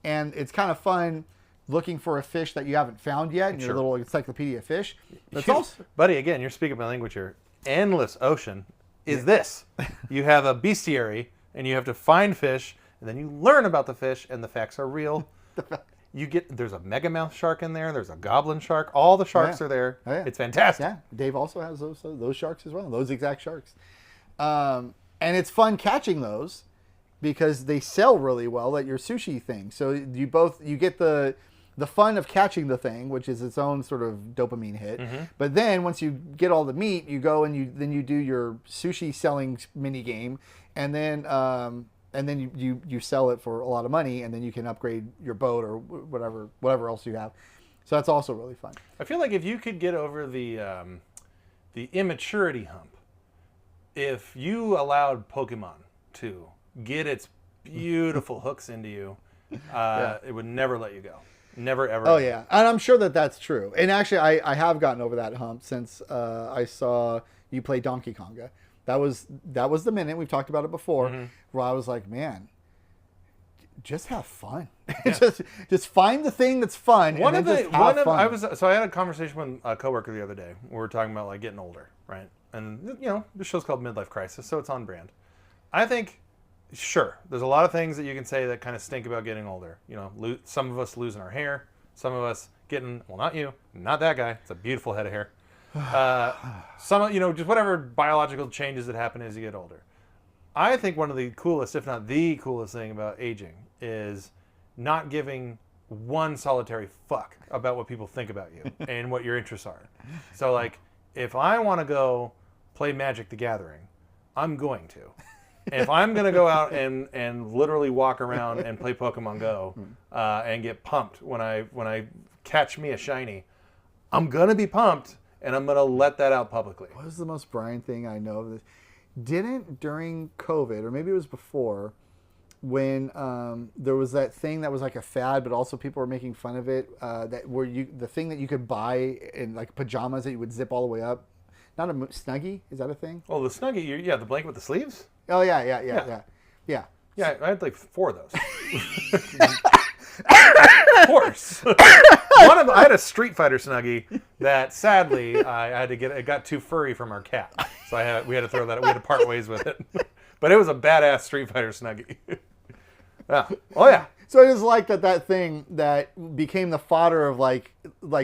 Speaker 2: and it's kind of fun looking for a fish that you haven't found yet in your little encyclopedia of fish. That's also,
Speaker 1: buddy, again, you're speaking my language here. Endless ocean is this. You have a bestiary, and you have to find fish, and then you learn about the fish, and the facts are real. There's a megamouth shark in there. There's a goblin shark. All the sharks are there. Oh, yeah. It's fantastic.
Speaker 2: Yeah, Dave also has those sharks as well. Those exact sharks, and it's fun catching those because they sell really well at your sushi thing. So you get the fun of catching the thing, which is its own sort of dopamine hit. But then once you get all the meat, you go and you do your sushi selling mini game, and then you sell it for a lot of money, and then you can upgrade your boat or whatever else you have. So that's also really fun.
Speaker 1: I feel like if you could get over the immaturity hump, if you allowed Pokemon to get its beautiful hooks into you, it would never let you go. Never, ever.
Speaker 2: Oh, yeah. And I'm sure that's true. And actually, I have gotten over that hump since I saw you play Donkey Konga. That was the minute, we've talked about it before, where I was like, man, just have fun. Yeah. just find the thing that's fun. I
Speaker 1: had a conversation with a coworker the other day. We were talking about like getting older, right? And this show's called Midlife Krisis, so it's on brand. I think, sure, there's a lot of things that you can say that kind of stink about getting older. Some of us losing our hair, some of us getting, well, not you, not that guy. It's a beautiful head of hair. Just whatever biological changes that happen as you get older. I think one of the coolest, if not the coolest thing about aging is not giving one solitary fuck about what people think about you and what your interests are. So, like, if I want to go play Magic the Gathering, I'm going to. And if I'm going to go out and literally walk around and play Pokemon Go and get pumped when I catch me a shiny, I'm going to be pumped, and I'm going to let that out publicly.
Speaker 2: What was the most Brian thing I know of this? Didn't during COVID, or maybe it was before, when there was that thing that was like a fad, but also people were making fun of it, the thing that you could buy in like pajamas that you would zip all the way up. Not a Snuggie? Is that a thing?
Speaker 1: Oh, the Snuggie, the blanket with the sleeves?
Speaker 2: Oh, yeah.
Speaker 1: Yeah, I had like 4 of those. Of course. I had a Street Fighter Snuggie that sadly I had to get. It got too furry from our cat, so we had to throw that. We had to part ways with it. But it was a badass Street Fighter Snuggie. Yeah. Oh yeah.
Speaker 2: So I just like that thing that became the fodder of like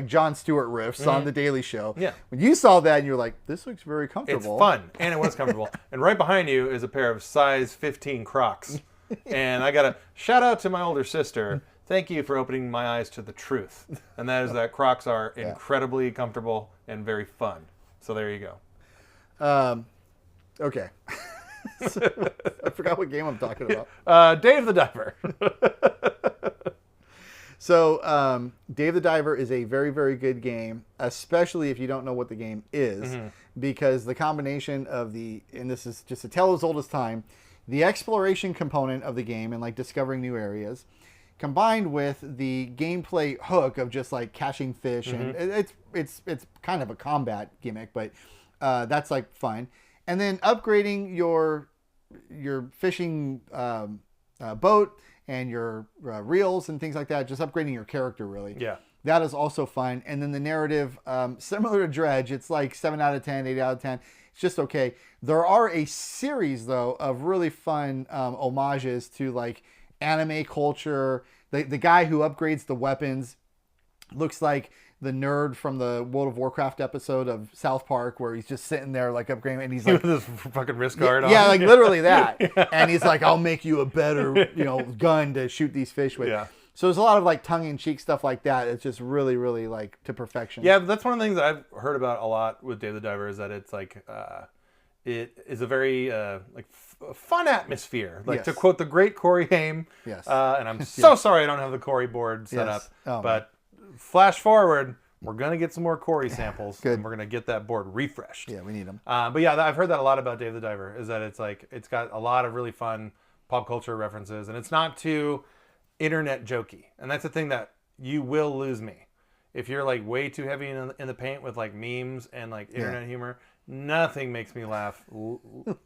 Speaker 2: Jon Stewart riffs on The Daily Show. Yeah. When you saw that and you're like, this looks very comfortable.
Speaker 1: It's fun, and it was comfortable. And right behind you is a pair of size 15 Crocs. And I got to shout out to my older sister. Thank you for opening my eyes to the truth. And that is that Crocs are incredibly comfortable and very fun. So there you
Speaker 2: go. Okay. I forgot what game I'm talking about.
Speaker 1: Dave the Diver.
Speaker 2: So Dave the Diver is a very, very good game, especially if you don't know what the game is, because the combination of and this is just a tale as old as time, the exploration component of the game and like discovering new areas, combined with the gameplay hook of just like catching fish, and it's kind of a combat gimmick, but That's like fun. And then upgrading your fishing boat and your reels and things like that. Just upgrading your character, really.
Speaker 1: Yeah.
Speaker 2: That is also fun. And then the narrative, similar to Dredge, it's like 7 out of 10, 8 out of 10. It's just okay. There are a series, though, of really fun homages to like anime culture. The guy who upgrades the weapons looks like the nerd from the World of Warcraft episode of South Park where he's just sitting there like upgrading and he's like
Speaker 1: with his fucking wrist guard on.
Speaker 2: Yeah, like literally that. And he's like, I'll make you a better, gun to shoot these fish with. Yeah. So there's a lot of like tongue-in-cheek stuff like that. It's just really, really like to perfection.
Speaker 1: Yeah, that's one of the things that I've heard about a lot with Dave the Diver is that it's like it is a very fun atmosphere. Like to quote the great Corey Haim.
Speaker 2: Yes.
Speaker 1: And I'm so sorry I don't have the Corey board set up. Oh, but flash forward, we're gonna get some more Corey samples.
Speaker 2: Good.
Speaker 1: And we're gonna get that board refreshed.
Speaker 2: Yeah, we need them.
Speaker 1: But yeah, I've heard that a lot about Dave the Diver. Is that it's got a lot of really fun pop culture references, and it's not too internet jokey. And that's the thing that you will lose me if you're like way too heavy in the paint with like memes and like internet humor. Nothing makes me laugh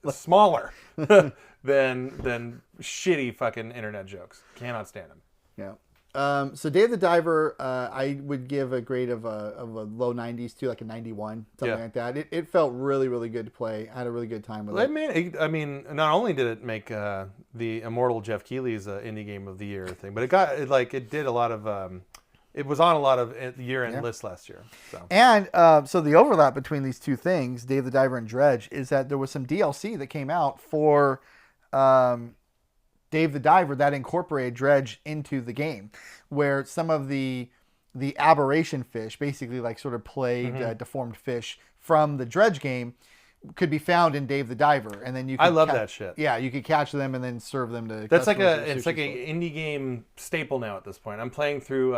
Speaker 1: smaller than shitty fucking internet jokes. Cannot stand them.
Speaker 2: Yeah. So Dave the Diver, I would give a grade of a low 90s to like a 91, something like that. It felt really, really good to play. I had a really good time with it.
Speaker 1: I mean, not only did it make the immortal Jeff Keighley's indie game of the year thing, but it did a lot of. It was on a lot of year-end lists last year. So.
Speaker 2: And so the overlap between these two things, Dave the Diver and Dredge, is that there was some DLC that came out for Dave the Diver that incorporated Dredge into the game, where some of the aberration fish, basically like sort of played deformed fish from the Dredge game, could be found in Dave the Diver, and then you.
Speaker 1: I love that shit.
Speaker 2: Yeah, you could catch them and then serve them to.
Speaker 1: That's like a indie game staple now at this point. I'm playing through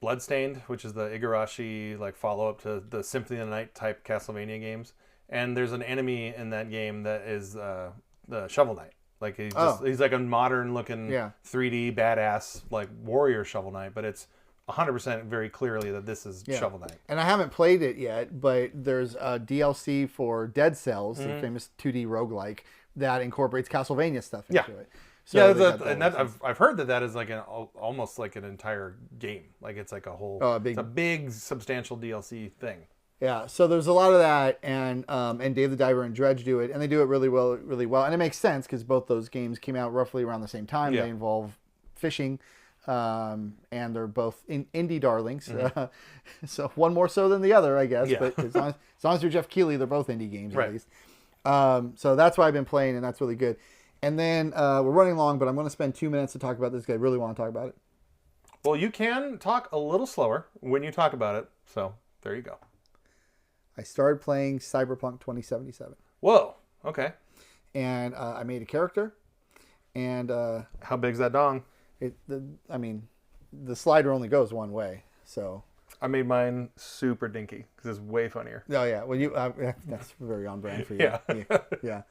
Speaker 1: Bloodstained, which is the Igarashi like follow up to the Symphony of the Night type Castlevania games, and there's an enemy in that game that is the Shovel Knight. Like he's like a modern looking 3D badass like warrior Shovel Knight, but it's 100% very clearly that this is Shovel Knight.
Speaker 2: And I haven't played it yet, but there's a DLC for Dead Cells, the famous 2D roguelike, that incorporates Castlevania stuff into it.
Speaker 1: So I've heard that is like almost like an entire game. Like it's like a whole, it's a big substantial DLC thing.
Speaker 2: Yeah, so there's a lot of that, and Dave the Diver and Dredge do it, and they do it really well, and it makes sense because both those games came out roughly around the same time. Yeah. They involve fishing, and they're both indie darlings. So one more so than the other, I guess. Yeah. But as long as you're Jeff Keighley, they're both indie games at least. So that's why I've been playing, and that's really good. And then we're running long, but I'm going to spend 2 minutes to talk about this because I really want to talk about it.
Speaker 1: Well, you can talk a little slower when you talk about it, so there you go.
Speaker 2: I started playing Cyberpunk 2077.
Speaker 1: Whoa, okay.
Speaker 2: And I made a character. And
Speaker 1: how big's that dong?
Speaker 2: The slider only goes one way, so.
Speaker 1: I made mine super dinky because it's way funnier.
Speaker 2: Oh yeah, well that's very on brand for you.
Speaker 1: Yeah.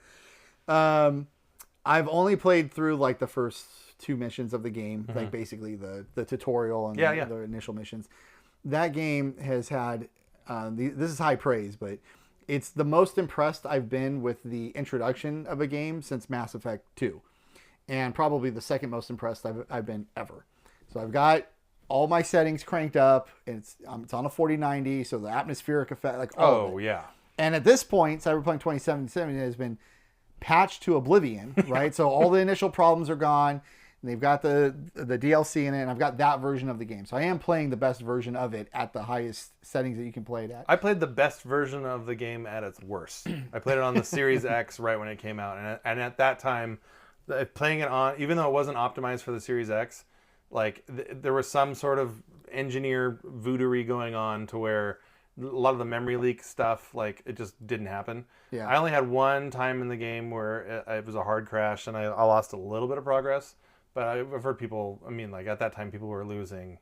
Speaker 2: I've only played through like the first 2 missions of the game, like basically the tutorial and the initial missions. That game has had. This is high praise, but it's the most impressed I've been with the introduction of a game since Mass Effect 2. And probably the second most impressed I've been ever. So I've got all my settings cranked up. It's on a 4090, so the atmospheric effect, like all of it.
Speaker 1: Yeah.
Speaker 2: And at this point, Cyberpunk 2077 has been patched to oblivion, right? So all the initial problems are gone. And they've got the DLC in it, and I've got that version of the game. So I am playing the best version of it at the highest settings that you can play it at.
Speaker 1: I played the best version of the game at its worst. I played it on the Series X right when it came out. And at that time, playing it on, even though it wasn't optimized for the Series X, like there was some sort of engineer voodoo going on to where a lot of the memory leak stuff, like it just didn't happen. Yeah. I only had one time in the game where it was a hard crash, and I lost a little bit of progress. But I've heard people, like at that time, people were losing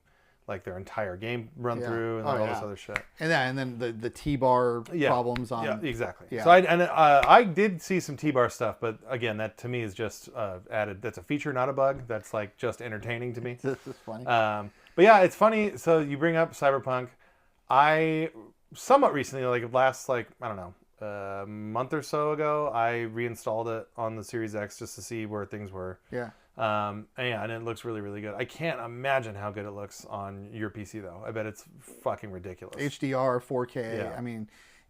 Speaker 1: like their entire game run through and all this other shit.
Speaker 2: And then the T-bar problems on.
Speaker 1: Yeah, exactly. Yeah. So I did see some T-bar stuff, but again, that to me is just added. That's a feature, not a bug. That's like just entertaining to me.
Speaker 2: This is funny.
Speaker 1: But yeah, it's funny. So you bring up Cyberpunk. I somewhat recently, like last, like, I don't know, a month or so ago, I reinstalled it on the Series X just to see where things were.
Speaker 2: Yeah.
Speaker 1: And it looks really, really good. I can't imagine how good it looks on your PC, though. I bet it's fucking ridiculous.
Speaker 2: HDR, 4K.
Speaker 1: Yeah.
Speaker 2: I mean,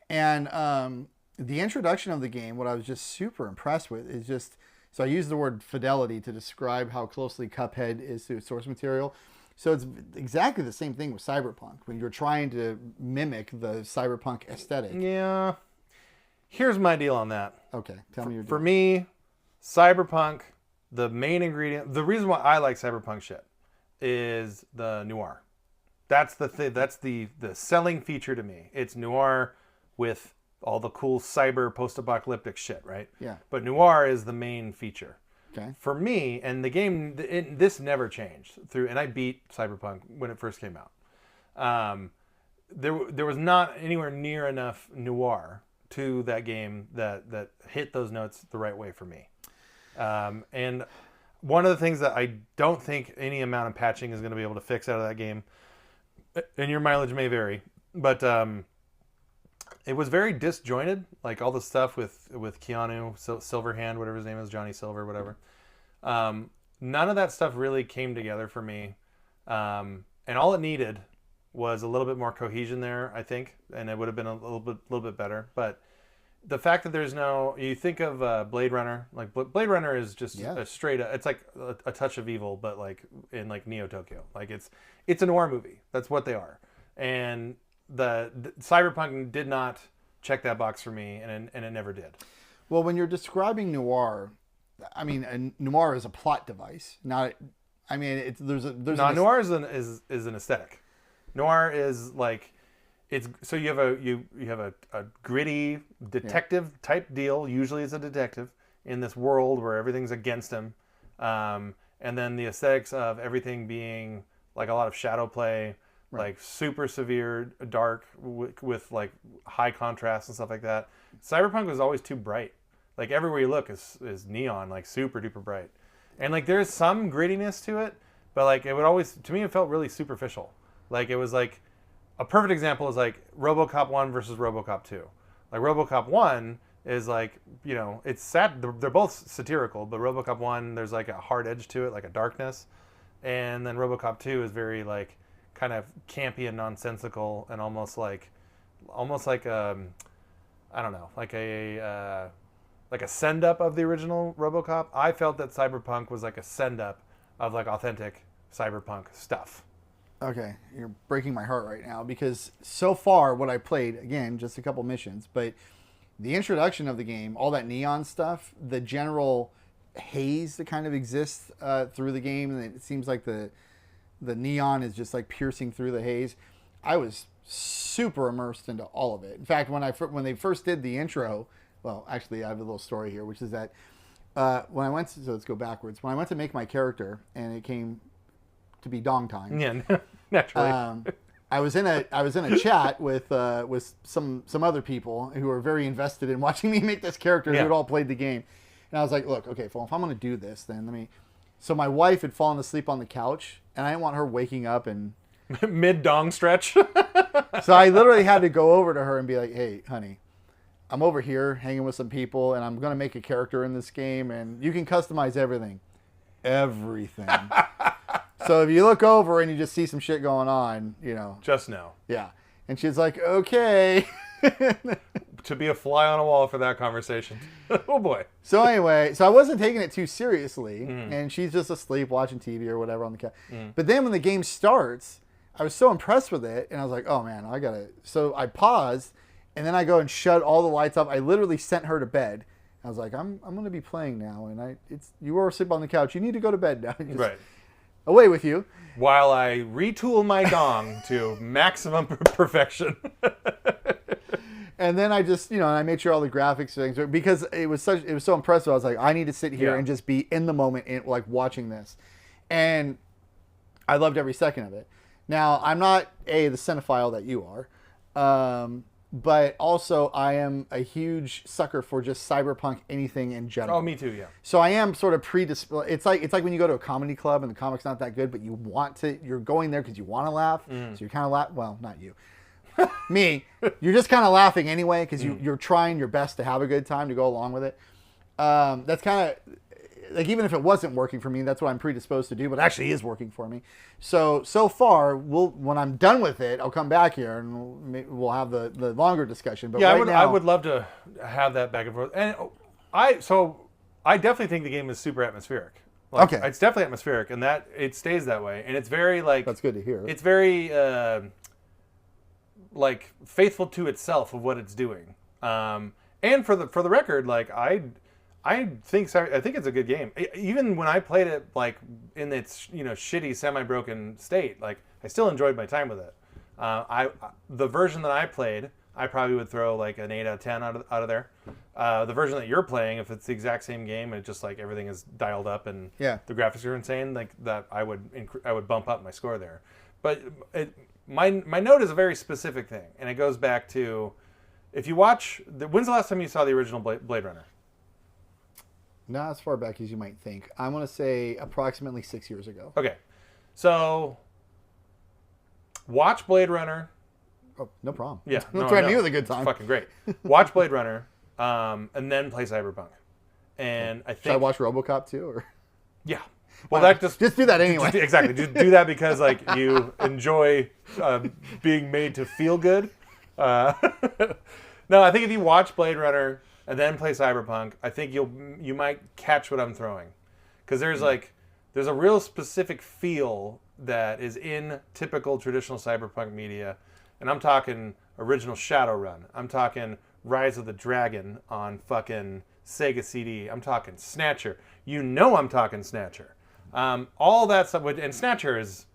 Speaker 2: and the introduction of the game, what I was just super impressed with is just, so I use the word fidelity to describe how closely Cuphead is to its source material. So it's exactly the same thing with Cyberpunk, when you're trying to mimic the Cyberpunk aesthetic.
Speaker 1: Yeah. Here's my deal on that.
Speaker 2: Okay, tell me your deal.
Speaker 1: For me, Cyberpunk, the main ingredient, the reason why I like Cyberpunk shit is the noir. That's the thing. That's the selling feature to me. It's noir with all the cool cyber post-apocalyptic shit, right?
Speaker 2: Yeah.
Speaker 1: But noir is the main feature.
Speaker 2: Okay.
Speaker 1: For me, and the game, this never changed through, and I beat Cyberpunk when it first came out. There was not anywhere near enough noir to that game that hit those notes the right way for me. And one of the things that I don't think any amount of patching is going to be able to fix out of that game, and your mileage may vary, but it was very disjointed, like all the stuff with Keanu, Silverhand, whatever his name is, Johnny Silver, whatever. None of that stuff really came together for me. And all it needed was a little bit more cohesion there, I think, and it would have been a little bit better. But the fact that there's no, you think of Blade Runner, like Blade Runner is just a straight, it's like a touch of evil, but like in like Neo Tokyo, like it's a noir movie. That's what they are. And the Cyberpunk did not check that box for me, and it never did.
Speaker 2: Well, when you're describing noir, I mean, noir is a plot device. Not, I mean, there's
Speaker 1: noir is an aesthetic. Noir is like, it's so you have a gritty detective type deal. Usually, it's a detective in this world where everything's against him, and then the aesthetics of everything being like a lot of shadow play. Right. Like super severe dark with like high contrast and stuff like that. Cyberpunk was always too bright. Like everywhere you look is neon, like super duper bright. And like there's some grittiness to it, but like it would always, to me, it felt really superficial. Like it was like, a perfect example is like RoboCop 1 versus RoboCop 2. Like RoboCop 1 is like, you know, it's sad. They're both satirical, but RoboCop 1, there's like a hard edge to it, like a darkness. And then RoboCop 2 is very like, kind of campy and nonsensical, and almost like I don't know, like a send up of the original RoboCop. I felt that Cyberpunk was like a send up of like authentic Cyberpunk stuff.
Speaker 2: Okay, you're breaking my heart right now, because so far what I played, again, just a couple missions, but the introduction of the game, all that neon stuff, the general haze that kind of exists through the game, and it seems like the neon is just like piercing through the haze. I was super immersed into all of it. In fact, when they first did the intro, well, actually I have a little story here, which is that when I went to, so let's go backwards. When I went to make my character and it came to be dong time.
Speaker 1: Yeah, naturally.
Speaker 2: I was in a chat with some other people who were very invested in watching me make this character who had all played the game. And I was like, look, okay, well, if I'm going to do this, then let me. So my wife had fallen asleep on the couch, and I didn't want her waking up and
Speaker 1: mid-dong stretch.
Speaker 2: So I literally had to go over to her and be like, hey, honey, I'm over here hanging with some people, and I'm going to make a character in this game, and you can customize everything. Everything. So if you look over and you just see some shit going on, you know.
Speaker 1: Just know.
Speaker 2: Yeah. And she's like, okay.
Speaker 1: To be a fly on a wall for that conversation. Oh boy.
Speaker 2: So anyway, so I wasn't taking it too seriously, and she's just asleep watching TV or whatever on the couch. But then when the game starts, I was so impressed with it, and I was like, oh man, I gotta. So I paused, and then I go and shut all the lights off. I literally sent her to bed. I was like, I'm gonna be playing now, and you were asleep on the couch. You need to go to bed now.
Speaker 1: Right.
Speaker 2: Away with you.
Speaker 1: While I retool my dong to maximum perfection.
Speaker 2: And then I just, I made sure all the graphics things, because it was so impressive. I was like, I need to sit here and just be in the moment, like watching this. And I loved every second of it. Now, I'm not the cinephile that you are, but also I am a huge sucker for just cyberpunk anything in general.
Speaker 1: Oh, me too, yeah.
Speaker 2: So I am sort of predisposed. It's like when you go to a comedy club and the comic's not that good, but you're going there because you want to laugh. So you kind of laugh. Well, not you. Me. You're just kind of laughing anyway because you're trying your best to have a good time to go along with it. That's kind of like, even if it wasn't working for me, that's what I'm predisposed to do, but it actually is working for me. So far, when I'm done with it, I'll come back here and we'll have the longer discussion. But
Speaker 1: yeah,
Speaker 2: right
Speaker 1: I would love to have that back and forth. And I definitely think the game is super atmospheric. Like,
Speaker 2: okay.
Speaker 1: It's definitely atmospheric, and that it stays that way. And it's very like...
Speaker 2: That's good to hear.
Speaker 1: It's very like faithful to itself of what it's doing. And for the record, like I think it's a good game. Even when I played it like in its shitty semi-broken state, like I still enjoyed my time with it. The version that I played, I probably would throw like an 8 out of 10 out of there. The version that you're playing, if it's the exact same game, it just like everything is dialed up and the graphics are insane, like that, I would bump up my score there. But my note is a very specific thing, and it goes back to, if you watch, when's the last time you saw the original Blade Runner?
Speaker 2: Not as far back as you might think. I'm going to say approximately 6 years ago.
Speaker 1: Okay, so watch Blade Runner.
Speaker 2: Oh, no problem.
Speaker 1: Yeah,
Speaker 2: no, try me with a good time.
Speaker 1: Fucking great. Watch Blade Runner, and then play Cyberpunk. And I think...
Speaker 2: Should I watch RoboCop too, or?
Speaker 1: Yeah. Well, that just
Speaker 2: do that anyway.
Speaker 1: Exactly. Just do that because like you enjoy being made to feel good. No, I think if you watch Blade Runner and then play Cyberpunk, I think you might catch what I'm throwing, because there's a real specific feel that is in typical traditional Cyberpunk media, and I'm talking original Shadowrun. I'm talking Rise of the Dragon on fucking Sega CD. I'm talking Snatcher. I'm talking Snatcher. All that stuff, and Snatcher is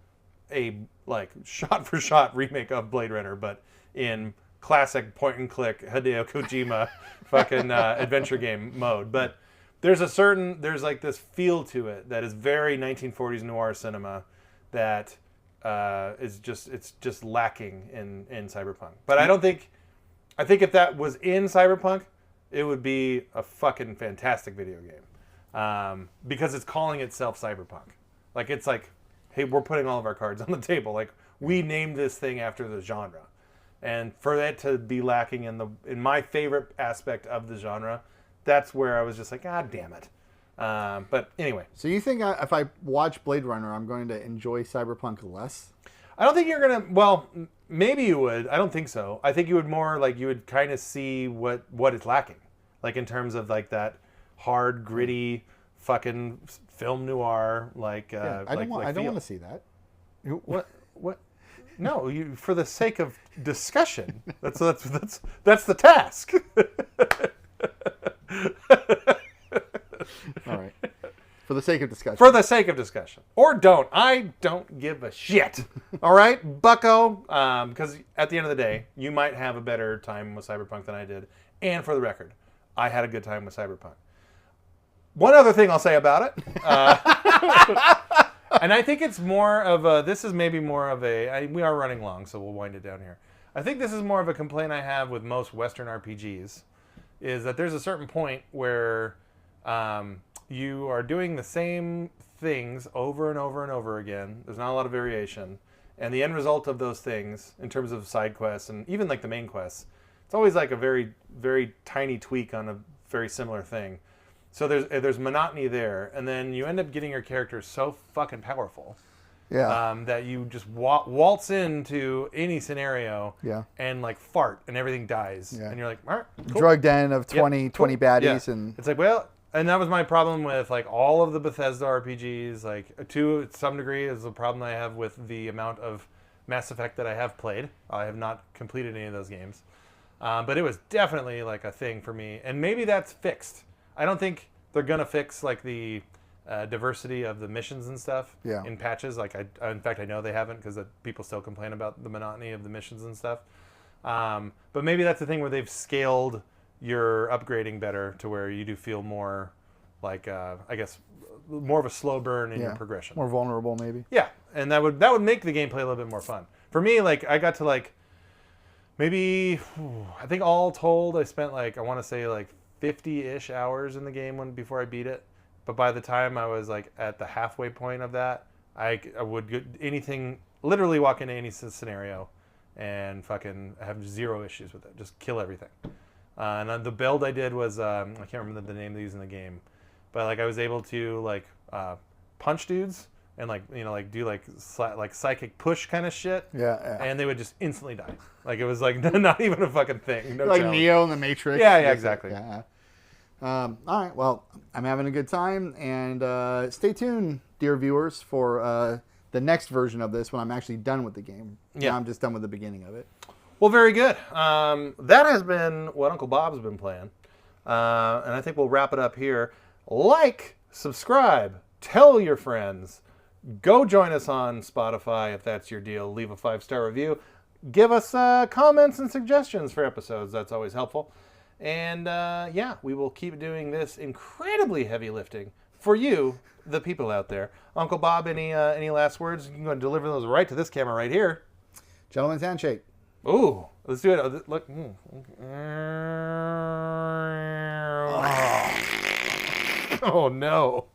Speaker 1: a like shot-for-shot remake of Blade Runner, but in classic point-and-click Hideo Kojima fucking adventure game mode. But there's like this feel to it that is very 1940s noir cinema that is just lacking in Cyberpunk. But I think if that was in Cyberpunk, it would be a fucking fantastic video game. Because it's calling itself Cyberpunk. Like, it's like, hey, we're putting all of our cards on the table. Like, we named this thing after the genre. And for it to be lacking in my favorite aspect of the genre, that's where I was just like, God damn it. But anyway.
Speaker 2: So you think if I watch Blade Runner, I'm going to enjoy Cyberpunk less?
Speaker 1: I don't think you're going to... Well, maybe you would. I don't think so. I think you would more, like, you would kind of see what it's lacking. Like, in terms of, like, that hard, gritty, fucking film noir, like...
Speaker 2: I don't want to see that.
Speaker 1: What? No, for the sake of discussion. That's the task.
Speaker 2: All right. For the sake of discussion.
Speaker 1: For the sake of discussion. Or don't. I don't give a shit. All right, bucko? Because at the end of the day, you might have a better time with Cyberpunk than I did. And for the record, I had a good time with Cyberpunk. One other thing I'll say about it. And I think it's more of we are running long, so we'll wind it down here. I think this is more of a complaint I have with most Western RPGs, is that there's a certain point where you are doing the same things over and over and over again. There's not a lot of variation. And the end result of those things, in terms of side quests and even like the main quests, it's always like a very, very tiny tweak on a very similar thing. So there's monotony there, and then you end up getting your character so fucking powerful that you just waltz into any scenario and like fart and everything dies. Yeah. And you're like, all right, cool.
Speaker 2: Drug den of 20 baddies.
Speaker 1: Yeah.
Speaker 2: And
Speaker 1: it's like, well, and that was my problem with like all of the Bethesda RPGs. Like to some degree is the problem I have with the amount of Mass Effect that I have played. I have not completed any of those games. But it was definitely like a thing for me. And maybe that's fixed. I don't think they're going to fix like the diversity of the missions and stuff in patches. Like in fact, I know they haven't, because people still complain about the monotony of the missions and stuff. But maybe that's the thing where they've scaled your upgrading better to where you do feel more like, I guess, more of a slow burn in your progression.
Speaker 2: More vulnerable, maybe.
Speaker 1: Yeah, and that would make the gameplay a little bit more fun. For me, like, I got to like, maybe, I think all told, I spent like, I want to say like 50-ish hours in the game before I beat it. But by the time I was like at the halfway point of that, I would anything, literally walk into any scenario and fucking have zero issues with it. Just kill everything. And the build I did was I can't remember the name they use in the game, but like I was able to like punch dudes and like do like psychic push kind of shit.
Speaker 2: Yeah.
Speaker 1: And they would just instantly die. Like it was like not even a fucking thing. No
Speaker 2: like
Speaker 1: challenge.
Speaker 2: Neo in the Matrix.
Speaker 1: Yeah, exactly.
Speaker 2: Yeah. All right. Well, I'm having a good time, and stay tuned, dear viewers, for the next version of this when I'm actually done with the game.
Speaker 1: Yeah.
Speaker 2: Now I'm just done with the beginning of it.
Speaker 1: Well, very good. That has been what Uncle Bob's been playing. And I think we'll wrap it up here. Like, subscribe, tell your friends. Go join us on Spotify if that's your deal. Leave a 5-star review. Give us comments and suggestions for episodes. That's always helpful. And we will keep doing this incredibly heavy lifting for you, the people out there. Uncle Bob, any last words? You can go and deliver those right to this camera right here.
Speaker 2: Gentleman's handshake.
Speaker 1: Ooh, let's do it. Look. Oh no.